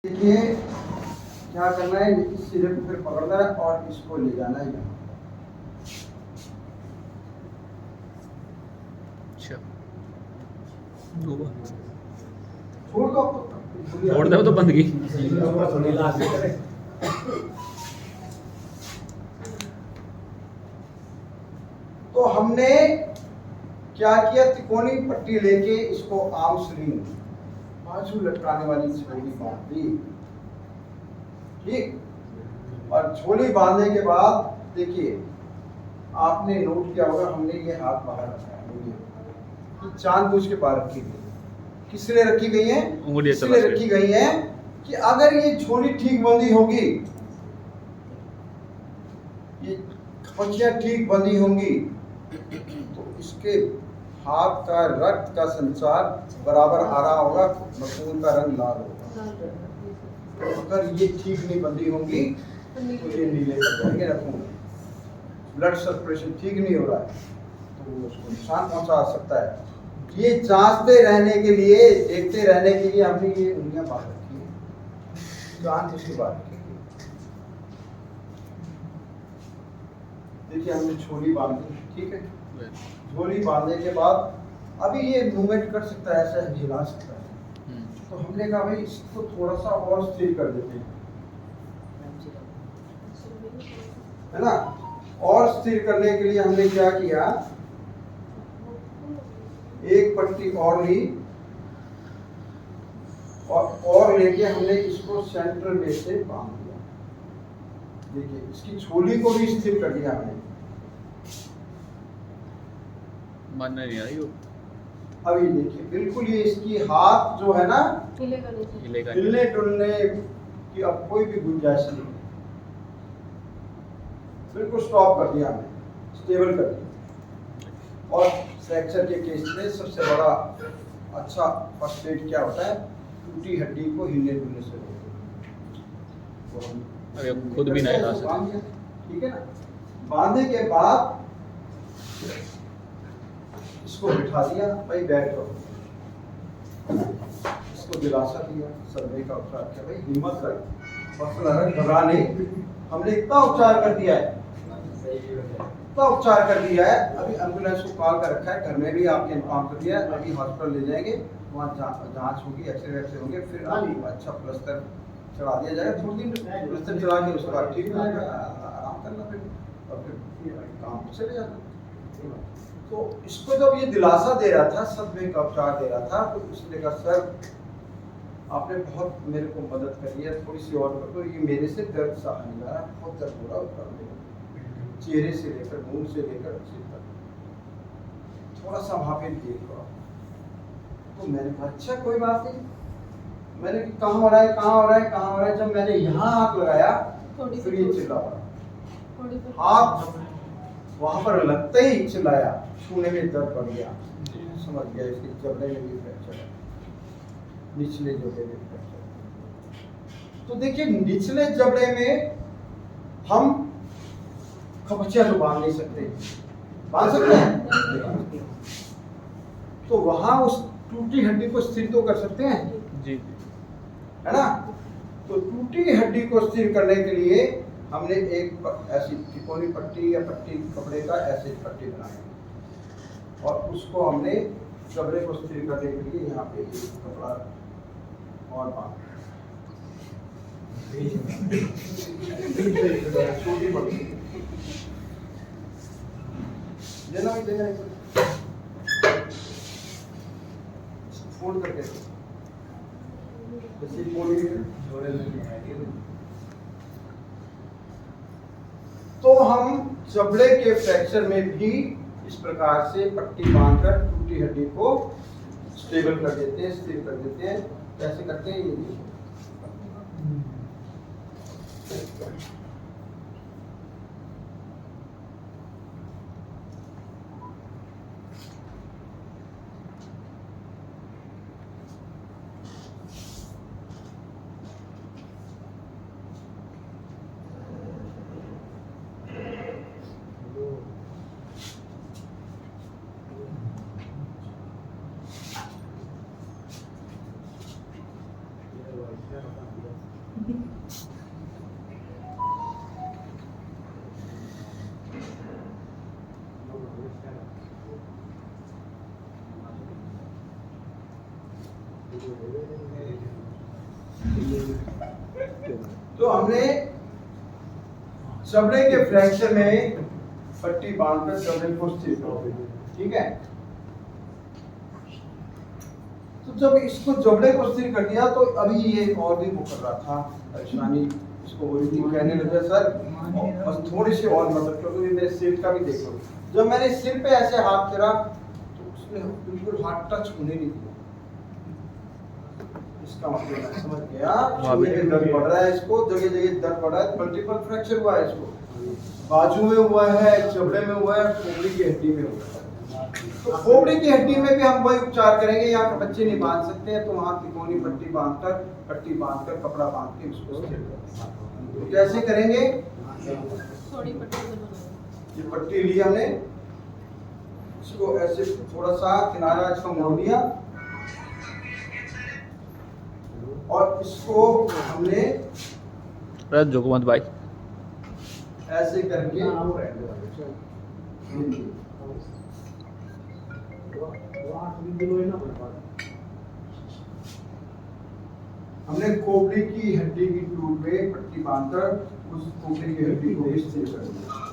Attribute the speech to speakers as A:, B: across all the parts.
A: देखिए क्या करना है, इस सिरे को फिर पकड़ना है और इसको ले जाना है यहाँ।
B: अच्छा
A: छोड़ दो
B: छोड़ दो तो बंद की।
A: तो हमने क्या किया, तिकोनी पट्टी लेके इसको आर्म स्लिंग बाजू लटकाने वाली झोली बांध दी। ठीक, और झोली बांधने के बाद देखिए आपने नोट किया होगा, हमने ये हाथ बाहर रखा है, जानबूझ के बाहर रखी गई। किस लिए रखी गई है? इसलिए रखी गई है कि अगर ये झोली ठीक बंधी होगी, ये खपचियां ठीक बंधी होंगी, तो इसके हाथ का रक्त का संचार बराबर आ रहा होगा, खून का रंग लाल होगा। अगर ये ठीक नहीं बंधी होंगी तो ये नीले कर जाएंगे रखूंगे। ब्लड सर्कुलेशन ठीक नहीं हो रहा है तो वो उसको नुकसान पहुंचा सकता है। ये जांचते रहने के लिए, देखते रहने के लिए हमने ये उंगलियां बांध रखी है, जांच उसके बाद देखिए हमने झोली बांध दी। ठीक है, झोली बांधने के बाद अभी ये मूवमेंट कर सकता है, ऐसा हिला सकता है। तो हमने कहा भाई इसको थोड़ा सा और स्थिर कर देते हैं, है ना। और स्थिर करने के लिए हमने क्या किया, एक पट्टी और ली और लेके हमने इसको सेंटर में से बांध दिया। देखिए इसकी झोली को भी स्थिर कर दिया हमने।
B: मानना नहीं आ रही वो।
A: अभी देखिए बिल्कुल ये इसकी हाथ जो है ना, हिलने डुलने की अब कोई भी गुंजाइश नहीं, बिल्कुल स्टॉप कर दिया हमने, स्टेबल कर दिया। और फ्रैक्चर के केस में सबसे बड़ा अच्छा फर्स्ट एड क्या होता है, टूटी हड्डी को हिलने डुलने से रोकना।
B: खुद भी नहीं हिला सकते।
A: ठीक है ना। बांधने के बाद इसको बिठा दिया, भाई बैठो, इसको दिलासा दिया, सर्वे का उपचार किया, भाई हिम्मत रख, घबरा नहीं। हमने इतना उपचार कर दिया है, इतना उपचार कर दिया है। अभी एम्बुलेंस को कॉल कर रखा है, घर में भी आपने इन्फॉर्म कर दिया है। अभी हॉस्पिटल ले जाएंगे, वहाँ जांच होगी, एक्सरे होंगे, फिर अभी अच्छा प्लास्टर चढ़ा दिया जाएगा। थोड़ी दिन प्लास्टर चढ़ा के उसके बाद ठीक हो जाएगा, आराम करना फिर, और फिर काम पर चले जाना। तो इसको जब ये दिलासा दे रहा था, सदमे का उपचार दे रहा था, तो उसने कहा सर आपने बहुत मेरे को मदद करी है, थोड़ी सी और कर दो, ये मेरे से दर्द सहा नहीं रहा, बहुत दर्द हो रहा है चेहरे से लेकर मुंह से लेकर सिर तक, थोड़ा सा वहाँ पे देखो। तो मैंने कहा अच्छा कोई बात नहीं। मैंने कहा कहाँ हो रहा है, कहाँ हो रहा है, कहाँ हो रहा है। जब मैंने यहाँ हाथ लगाया फिर ये चिल्ला रहा, हाथ वहां पर लगते ही चिल्लाया, छूने में दर्द बढ़ गया, समझ गया इसके जबड़े में भी फ्रैक्चर है, निचले जबड़े में फ्रैक्चर। तो देखिए निचले जबड़े में हम खपचिया तो बांध नहीं सकते, बांध सकते हैं तो वहां उस टूटी हड्डी को स्थिर तो कर सकते हैं
B: जी,
A: है ना। तो टूटी हड्डी को स्थिर करने के लिए हमने एक ऐसी तिकोनी पट्टी या पट्टी कपड़े का ऐसे पट्टी बनाई और उसको हमने जबड़े को स्थिर करने के लिए यहाँ पे एक कपड़ा और बांधा, छोटी पट्टी देना ही देना, फोल्ड करके जैसे तो हम जबड़े के फ्रैक्चर में भी इस प्रकार से पट्टी बांधकर टूटी हड्डी को स्टेबल कर देते हैं, स्थिर कर देते हैं। कैसे करते हैं ये देखो। तो हमने चमड़े के फ्रैक्चर में पट्टी बांधकर चमड़े को स्थिर कर, ठीक है। तो जब इसको जबड़े को स्थिर कर दिया तो अभी ये और भी वो कर रहा था परेशानी, इसको हो रही थी, कहने लगा सर बस थोड़ी सी और मदद करो, ये मेरे सिर का भी देखो। जब मैंने सिर पे ऐसे हाथ फेरा तो उसने बिल्कुल हाथ टच होने नहीं दिया। इसका मतलब मैं समझ गया दर्द पड़ रहा है, इसको जगह जगह दर्द पड़ रहा है, मल्टीपल फ्रैक्चर हुआ है इसको, बाजू में हुआ है, जबड़े में हुआ है, खोपड़ी की हड्डी में हुआ है। तो खोपड़ी की हड्डी में भी हम वही उपचार करेंगे। यहाँ पे बच्चे नहीं बांध सकते हैं तो वहाँ तिकोनी पट्टी बांधकर कपड़ा बांध के उसको तो कैसे करेंगे?
C: थोड़ी
A: ये पट्टी ली हमने, इसको ऐसे थोड़ा सा किनारा इसका मोड़ दिया और इसको हमने
B: जोगमत भाई
A: ऐसे करके हमने खोपड़ी की हड्डी की टूट में पट्टी बांधकर उस खोपड़ी की हड्डी को भी स्थिर कर दिया।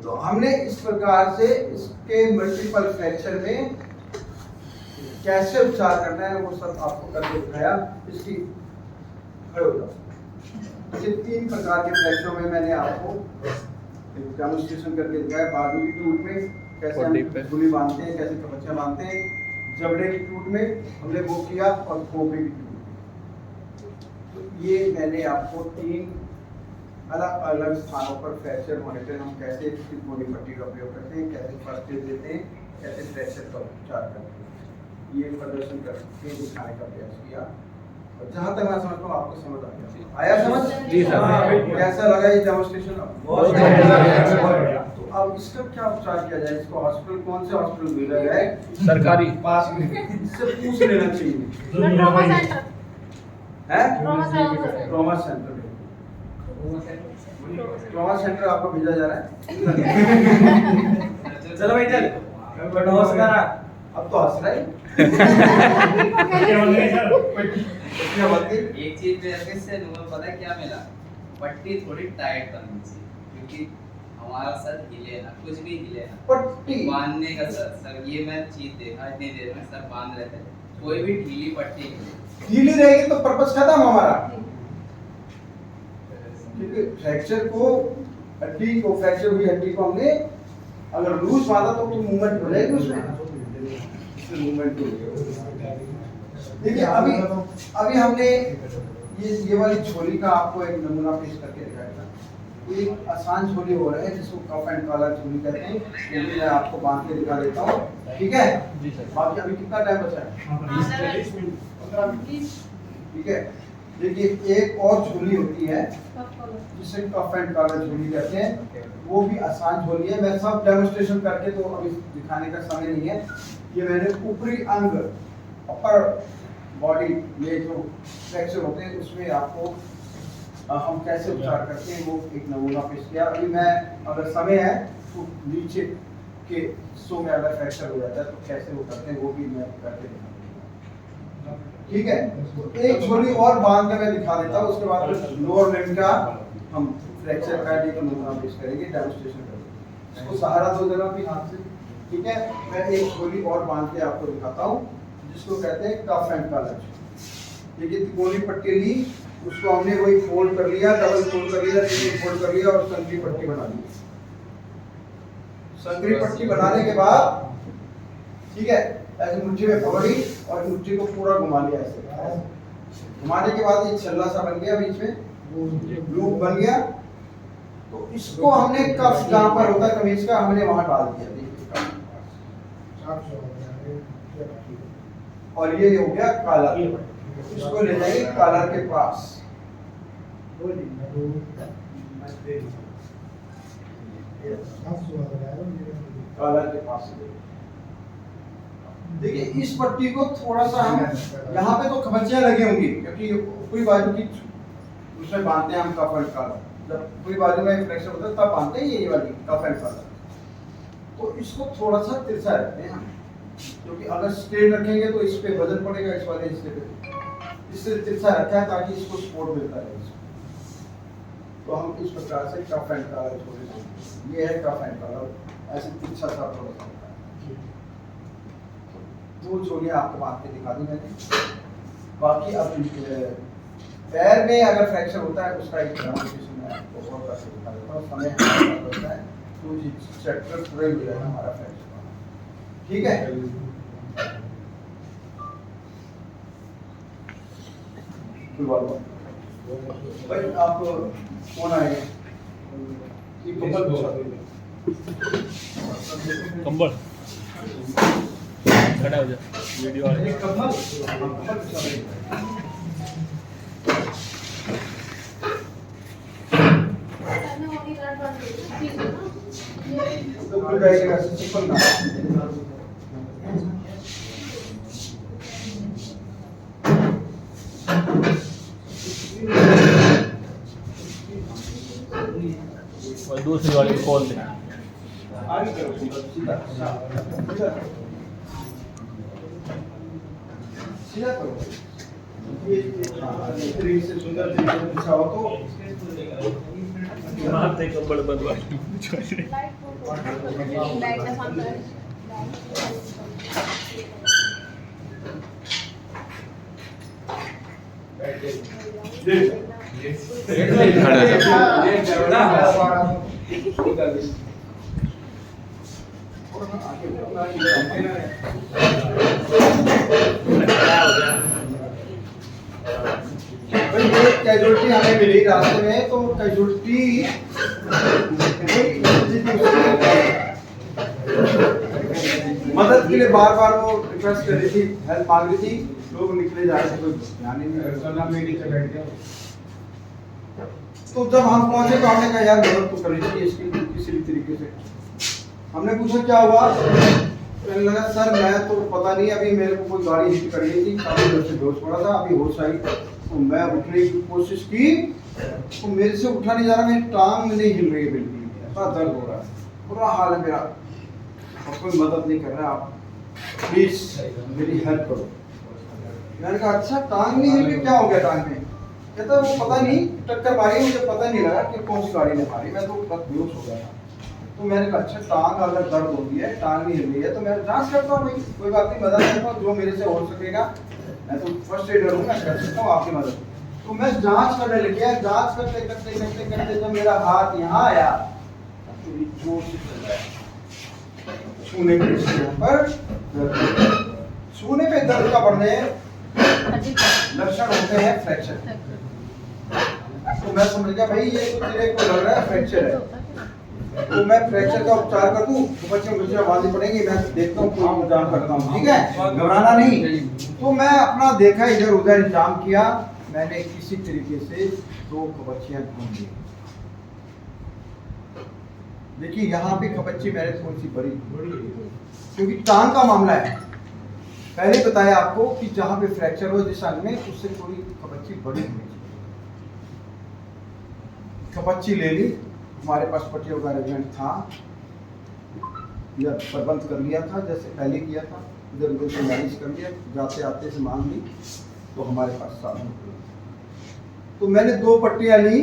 A: तो हमने इस प्रकार से इसके मल्टीपल फ्रैक्चर में कैसे उपचार करना है वो सब आपको करके दिखाया। इसकी ये 3 प्रकार के फ्रैक्चरों में मैंने आपको डेमोंस्ट्रेशन करके दिखाया। बाजू की टूट में कैसे हम झूली बांधते हैं, कैसे कपचियां बांधते हैं, जबड़े की टूट में हमने वो किया और खोपड़ी की टूट। तो ये मैंने आपको 3 अलग अलग स्थानों पर फ्रैक्चर होने पे हम कैसे तिकोनी पट्टी का प्रयोग करते हैं, कैसे फर्स्ट एड देते हैं, कैसे फ्रैक्चर का उपचार करते हैं, ये प्रदर्शन करके दिखाने का प्रयास किया। और जहाँ तक मैं समझता हूँ आपको समझ आ गया। आया समझ?
B: जी सर।
A: कैसा लगा ये डेमोंस्ट्रेशन? बहुत बढ़िया। तो अब इसका क्या उपचार किया जाए? इसको हॉस्पिटल, कौन से हॉस्पिटल भेजा जाए?
B: सरकारी
A: पास में, इससे पूछ लेना चाहिए है ट्रॉमा सेंटर। ट्रॉमा सेंटर आपको भेजा जा रहा है। चलो भाई चल, नमस्कार। अब तो हंस रहा है।
D: एक चीज पे से पता है क्या मिला, पट्टी थोड़ी टाइट करनी चाहिए क्योंकि हमारा सर हिले ना, कुछ भी हिले ना,
A: पट्टी
D: बांधने का सर ये मैं चीज देखा इतनी देर में सर बांध रहे थे, कोई भी ढीली पट्टी
A: ढीली रहेगी तो पर्पस खत्म हमारा। क्योंकि फ्रैक्चर को, हड्डी को, फ्रैक्चर हुई हड्डी को हमने अगर लूज बांधा तो मूवमेंट हो जाएगी उसमें, मूवमेंट हो जाएगी। देखिए अभी हमने ये वाली झोली का आपको एक नमूना पेश करके दिखाया था। ये एक आसान झोली हो रहा है जिसको कफ एंड कॉलर झोली कहते हैं, ये भी मैं आपको बांध के दिखा देता हूँ, ठीक है? बाकी अभी कितना टाइम बचा है? 20 मिनट, ठीक है। देखिए एक और झोली होती है जिसे कफ एंड कॉलर झोली कहते हैं, वो भी आसान झोली है। मैं सब डेमोंस्ट्रेशन करके तो अभी दिखाने का समय नहीं है। ये मैंने ऊपरी अंग, अपर बॉडी में जो फ्रैक्चर होते हैं उसमें आपको हम कैसे उपचार करते हैं वो एक नमूना पेश किया। अभी मैं अगर समय है तो नीचे के हिस्सों में अगर फ्रैक्चर हो जाता है तो कैसे वो करते हैं वो भी मैं करके दिखाऊंगा, ठीक है? तो एक झोली और बांध के मैं दिखा देता हूँ, उसके बाद लोअर लिम्ब का हम फ्रैक्चर का एक नमूना पेश करेंगे, डेमोंस्ट्रेशन करेंगे। इसको सहारा दो जरा भी हाथ से, ठीक है? मैं एक झोली और बांध के आपको दिखाता हूँ जिसको कहते हैं कफ एंड कॉलर। देखिए तिकोनी पट्टी ली, उसको हमने वही फोल्ड कर लिया, डबल फोल्ड कर लिया, ट्रिपल फोल्ड कर लिया और संकरी पट्टी बना ली। संकरी पट्टी बनाने के बाद ठीक है, ऐसे मुट्ठी में पकड़ी और मुट्ठी को पूरा घुमा लिया ऐसे। घुमाने के बाद ये छल्ला सा बन गया, बीच में लूप बन गया। तो इसको हमने कफ जहाँ पर होता है कमीज का, हमने वहां डाल दिया। और ये हो गया कॉलर, इसको ले जाएंगे कॉलर के पास। कॉलर के पास देखिए, इस पट्टी को थोड़ा सा हम यहाँ पे तो खबचियां लगी होंगी क्योंकि पूरी बाजू की उसमें बांधते हैं हम कफ एंड कॉलर। जब पूरी बाजू में फ्लेक्शन होता है तब बांधते हैं ये वाली कफ एंड कॉलर। तो इसको थोड़ा सा तिरछा रखते हैं हम, क्योंकि अगर स्ट्रेट रखेंगे तो इस पे वजन पड़ेगा, इस वाले हिस्से पे। इससे तिरछा रखा है ताकि इसको सपोर्ट मिलता रहे। तो हम इस प्रकार से कफ एंड कॉलर छोड़े, ये है कफ एंड कॉलर, ऐसे तिरछा सा थोड़ा सा होता है। वो छोड़िए, आपको बात पे दिखा दी मैंने। बाकी अब पैर में अगर फ्रैक्चर होता है उसका एक डेमोन्स्ट्रेशन है, आपको और कैसे दिखा देता हूँ। समय हमारे पास होता है तो ये चैप्टर पूरा ही हो जाएगा हमारा फ्रैक्चर, ठीक है। भाई आप कौन आए?
B: कंबल खड़ा हो जा, वीडियो आ रही है।
A: तो खुल जाएगा सिंपल ना।
B: और दूसरी वाली खोल दे।
A: आगे करो, सीधा सीधा करो। ये इस तरीके से सुंदर तरीके से बिछा हो तो
B: मारते कंबल बंदवा। कैजुअलिटी हमें मिली रास्ते में, तो कैजुअलिटी मदद के लिए बार बार वो रिक्वेस्ट कर रही थी, हेल्प मांग रही थी। लोग निकले जा रहे थे, कोई ध्यान ही नहीं। तो जब हम पहुंचे तो हमने कहा यार मदद तो करनी चाहिए इसकी किसी भी तरीके से। हमने पूछा क्या हुआ, कहने लगा सर मैं तो पता नहीं, अभी मेरे को कोई गाड़ी हिट कर रही थी, काफी देर से बेहोश पड़ा था, अभी होश आई तो मैं उठने की कोशिश की तो मेरे से उठा नहीं जा रहा, मेरी टांग नहीं हिल रही है बिल्कुल, ऐसा दर्द हो रहा है, बुरा हाल है मेरा, और कोई मदद नहीं कर रहा, आप प्लीज मेरी हेल्प करो। मैंने कहा अच्छा टांग नहीं हिल रही, क्या हो गया टांग में? कहता वो पता नहीं टक्कर मारी, मुझे पता नहीं लगा कि कौन सी गाड़ी ने मारी, मैं तो बस बेहोश हो गया था। तो मैंने कहा अच्छा टांग अगर दर्द होती है, टांग नहीं हिल रही है, तो मैं जांच करता हूँ भाई, कोई बात नहीं, मदद करता हूँ जो मेरे से हो सकेगा, मैं तो फर्स्ट एडर हूँ, मैं कर सकता हूँ आपकी मदद। तो मैं जांच करने लग गया, जांच करते करते करते करते जब मेरा हाथ यहाँ आया तो जोर से चल रहा है, छूने पे दर्द का बढ़ने लक्षण होते हैं फ्रैक्चर। तो मैं समझ गया भाई ये तो तेरे को लग रहा है फ्रैक्चर है, तो मैं फ्रैक्चर का उपचार कर दूं, तो बच्चे मुझे आवाज़ें पड़ेंगी, मैं देखता हूँ कोई इंतजाम करता हूँ, ठीक है, घबराना नहीं। तो मैं अपना देखा इधर उधर इंतजाम किया, मैंने किसी तरीके से 2 खबच्चियाँ ढूंढ ली। देखिए यहाँ पे खबच्ची मैंने थोड़ी सी बड़ी, क्योंकि टांग का मामला है, पहले बताया आपको कि जहाँ पे फ्रैक्चर हो जिस अंग में, उससे थोड़ी खबच्ची बड़ी होनी चाहिए। खबच्ची ले ली, हमारे पास पट्टियों का अरेंजमेंट था, या प्रबंध कर लिया था जैसे पहले किया था, इधर उधर से मैनेज कर लिया, जाते आते से मांग ली तो हमारे पास साधन हो। तो मैंने 2 पट्टियां ली,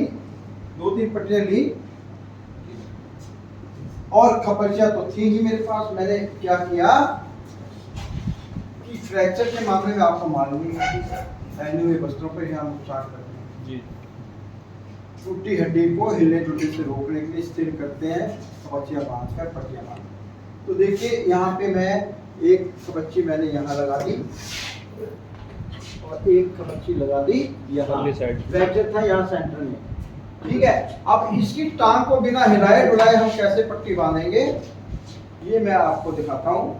B: 2-3 पट्टियां ली, और खबच्चियां तो थी ही मेरे पास। मैंने क्या किया कि फ्रैक्चर के मामले में आपको मालूम ही है, पहने हुए वस्त्रों पर ही हम उपचार करते हैं,
E: जी
B: टूटी हड्डी को हिलने डुलने से रोकने के लिए स्थिर करते हैं कवचियाँ बांधकर, पट्टियाँ बांध। तो देखिए यहाँ पे मैं एक कवची मैंने यहाँ लगा दी और एक कवची लगा दी यहाँ,
E: अगली साइड।
B: फ्रैक्चर था यहाँ सेंटर में, ठीक है। अब इसकी टांग को बिना हिलाए डुलाए हम कैसे पट्टी बांधेंगे ये मैं आपको दिखाता हूँ।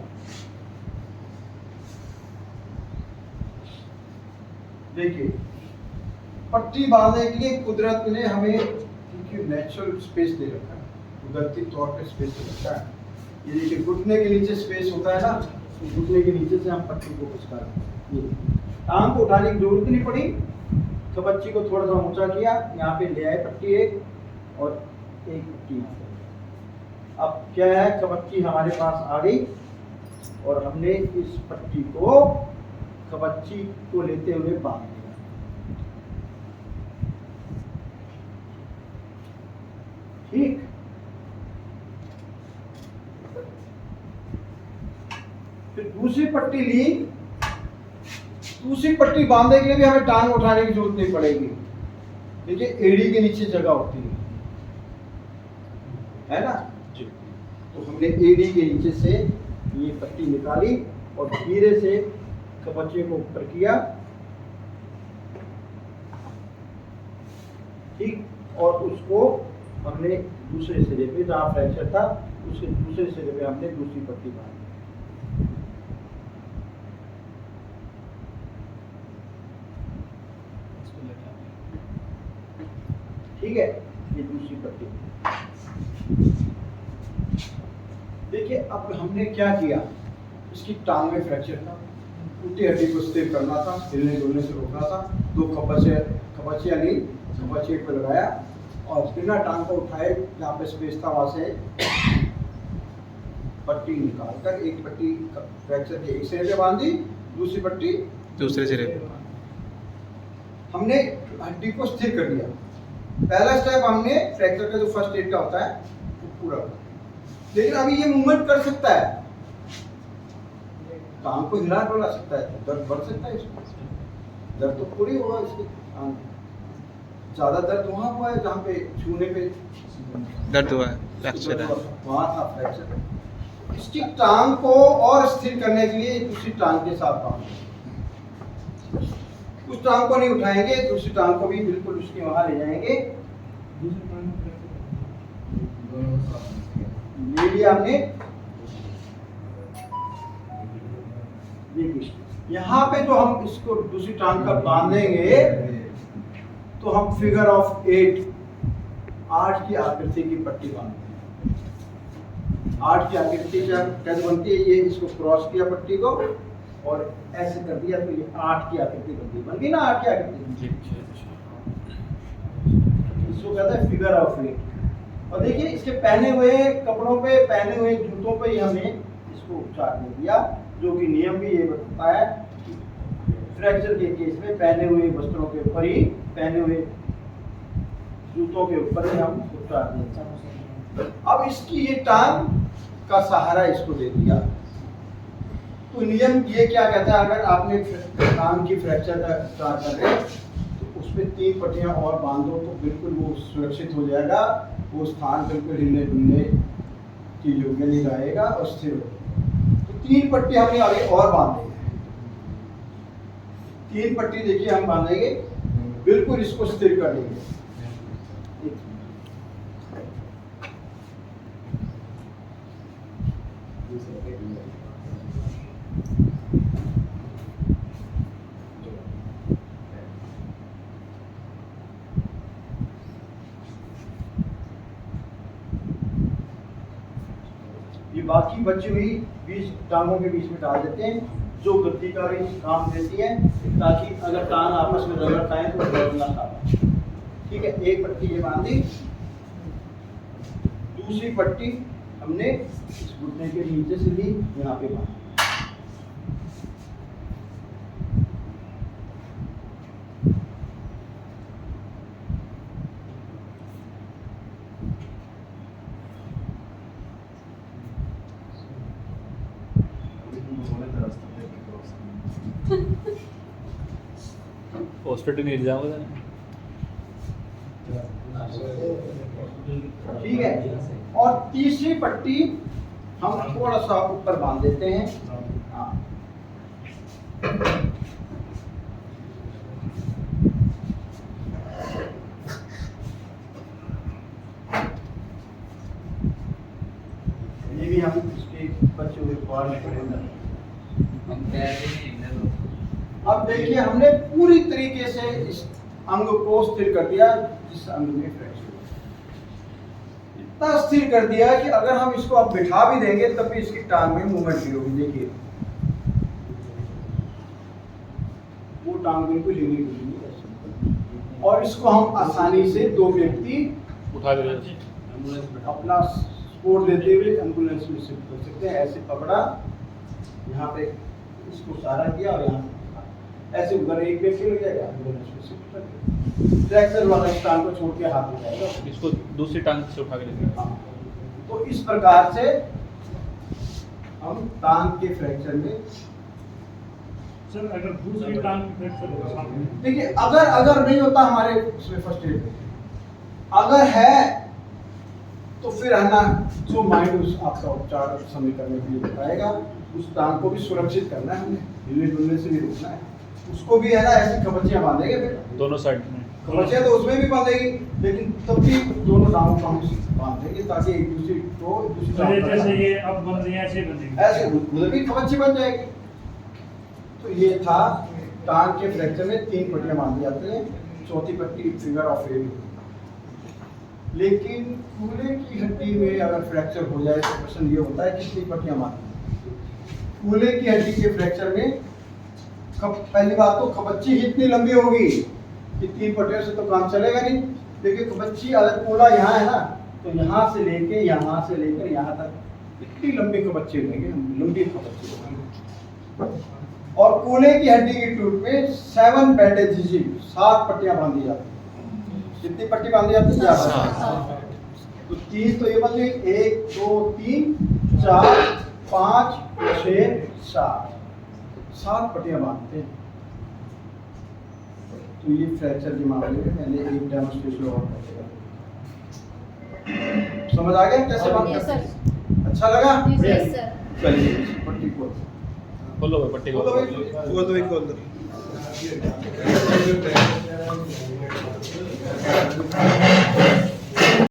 B: देखिए पट्टी बांधने के लिए कुदरत ने हमें क्योंकि नेचुरल स्पेस दे रखा है, कुदरती तौर पे स्पेस दे रखा है। ये देखिए घुटने के नीचे स्पेस होता है ना, तो घुटने के नीचे से हम पट्टी को घुसका रहे हैं। टांग को उठाने की जरूरत नहीं पड़ी, तो बच्ची को थोड़ा सा ऊंचा किया, यहाँ पे ले आए पट्टी एक और एक पट्टी यहाँ पे। अब क्या है, कबच्ची हमारे पास आ गई और हमने इस पट्टी को कबच्ची को लेते हुए बांध दिया। ठीक, फिर दूसरी पट्टी ली। दूसरी पट्टी बांधने के लिए भी हमें टांग उठाने की जरूरत नहीं पड़ेगी। देखिए एड़ी के नीचे जगह होती है ना, तो हमने एड़ी के नीचे से ये पट्टी निकाली और धीरे से कपचे को ऊपर किया, ठीक, और उसको हमने दूसरे सिरे पे जहाँ फ्रैक्चर था उसके दूसरे सिरे पे हमने दूसरी पट्टी बांधी। ठीक है, ये दूसरी पट्टी। देखिए अब हमने क्या किया, इसकी टांग में फ्रैक्चर था, टूटी हड्डी को स्थिर करना था, हिलने डुलने से रोकना था। दो कपचिया ली, कपचे को लगाया और बिना टांग को उठाए जहाँ पे स्पेस था वहां से पट्टी निकालकर एक पट्टी फ्रैक्चर के एक सिरे पे बांधी, दूसरी पट्टी
E: दूसरे सिरे पे।
B: हमने हड्डी को स्थिर कर दिया। पहला स्टेप हमने फ्रैक्चर का जो फर्स्ट एड का होता है वो पूरा कर। लेकिन अभी ये मूवमेंट कर सकता है, टांग को हिला डुला सकता है, दर्द बढ़ सकता है इसको, दर्द तो पूरी होगा इसके टांग। ज्यादा दर्द वहाँ हुआ है जहाँ पे छूने पे
E: दर्द हुआ है, फ्रैक्चर है,
B: वहाँ था फ्रैक्चर। इसकी टांग को और स्थिर करने के लिए दूसरी टांग के साथ बांध, उस टांग को नहीं उठाएंगे, दूसरी टांग को भी बिल्कुल उसके वहां ले जाएंगे। ले लिया हमने। देखिए यहाँ पे जो हम इसको दूसरी टांग का बांधेंगे तो हम फिगर ऑफ 8 की आकृति की पट्टी बांधते हैं। 8 की आकृति कैसे बनती है, ये इसको क्रॉस किया पट्टी को और ऐसे कर दिया तो ये 8 की आकृति बन गई ना, 8 की आकृति। इसको कहते हैं फिगर ऑफ 8। और देखिए इसके पहने हुए कपड़ों पे, पहने हुए जूतों पे ही हमने इसको उपचार दे दिया, जो कि नियम भी ये बताता है कि फ्रैक्चर के केस में पहने हुए वस्त्रों के ऊपर ही, पहने हुए जूतों के ऊपर ही हम उपचार देते हैं। अब इसकी ये टांग का सहारा इसको दे दिया। तो नियम ये क्या कहता है, अगर आपने टांग की फ्रैक्चर का उपचार कर रहे हैं तो उसमें 3 पट्टियां और बांधो तो बिल्कुल वो सुरक्षित हो जाएगा, वो स्थान बिल्कुल हिलने डुलने की योग्य नहीं रहेगा और स्थिर होगा। तो 3 पट्टी हमने आगे और बांधेंगे। 3 पट्टी देखिए हम बांधेंगे, बिल्कुल इसको स्थिर कर देंगे। ये बाकी बची हुई 20 टांगों के बीच में डाल देते हैं, जो गद्दी का भी काम देती है, ताकि अगर टांग आपस में रगड़ खाएं तो दर्द ना खाए। ठीक है, एक पट्टी ये बांधी, दूसरी पट्टी हमने इस घुटने के नीचे से ली, यहाँ पे बांधी।
E: हॉस्पिटल नहीं जाऊंगा
A: ठीक है। और तीसरी पट्टी हम थोड़ा सा ऊपर बांध देते हैं। हाँ। ये भी हम इसके बच्चों के पार में करेंगे।
D: हम पैर भी नहीं हिलने दो।
A: अब देखिए हमने पूरी तरीके से इस अंग को स्थिर कर दिया जिस अंग में फ्रैक्चर इतना स्थिर कर दिया कि अगर हम इसको अब बिठा भी देंगे तब भी इसकी टांग में मूवमेंट नहीं होगी। देखिए वो टांग बिल्कुल हिली डुली नहीं है। और इसको हम आसानी से दो व्यक्ति
E: उठा के
A: अपना सपोर्ट देते हुए एम्बुलेंस में शिफ्ट कर सकते हैं। ऐसे पकड़ा, यहाँ पे इसको सहारा किया और यहाँ ऐसे उधर एक व्यक्ति लग जाएगा, एम्बुलेंस में शिफ्ट कर दिया। फ्रैक्चर वाला टांग को छोड़ के हाथ में जाएगा।
E: इसको दूसरी टांग से उठा के लेंगे।
A: हाँ। तो इस प्रकार से हम टांग के फ्रैक्चर में
F: सर अगर दूसरी टांग फ्रैक्चर होगा
A: देखिए अगर नहीं होता हमारे उसमें फर्स्ट एड में, अगर है तो फिर है ना जो माइंड उस आपका उपचार समय करने के लिए बताएगा। उस टांग को भी सुरक्षित करना है, हमें हिलने डुलने से भी रोकना है। उसको भी है ना ऐसी कवचियां बांधेंगे, फिर
E: दोनों साइड में
A: कवचियां तो उसमें भी बांधेगी, लेकिन तब भी दोनों टांगों को हम बांधेंगे ताकि एक दूसरे को दूसरी टांग पर-
F: जैसे ये अब बन रही है ऐसे बनेगी
A: ऐसे उधर भी कवची बन जाएगी। तो ये था टांग के फ्रैक्चर में 3 पट्टियां बांधी जाती हैं। चौथी पट्टी फिंगर ऑफ एट। लेकिन कूल्हे की हड्डी में अगर फ्रैक्चर हो जाए तो प्रश्न ये होता है कितनी पट्टियां बांधनी। कूल्हे की हड्डी के फ्रैक्चर में पहली बात तो कवची कितनी लंबी होगी कि 3 पट्टियों से तो काम चलेगा नहीं। देखिए कवची अगर कूल्हा यहाँ है ना तो यहाँ से लेके यहाँ तक इतनी लंबी कवची लेंगे हम, लंबी कवची लेंगे। और कूल्हे की हड्डी की टूट में 7 बैंडेज 7 पट्टियां बांधी जाती हैं। कितनी पट्टी बांधी जाती है? 7। तो 3 तो ये बन गई 1 2 3 4 5 6 7 पट्टियां बांधते हैं। तो ये फ्रैक्चर के मामले में मैंने एक डेमोन्स्ट्रेशन और करेगा। समझ आ गया कैसे बात
C: Yes,
A: करते
C: sir.
A: हैं? अच्छा लगा?
C: Yes, sir.
A: चलिए पट्टी को
E: खोलो भाई पट्टी को
A: खोलो भाई।
E: खोल दो भाई खोल दो।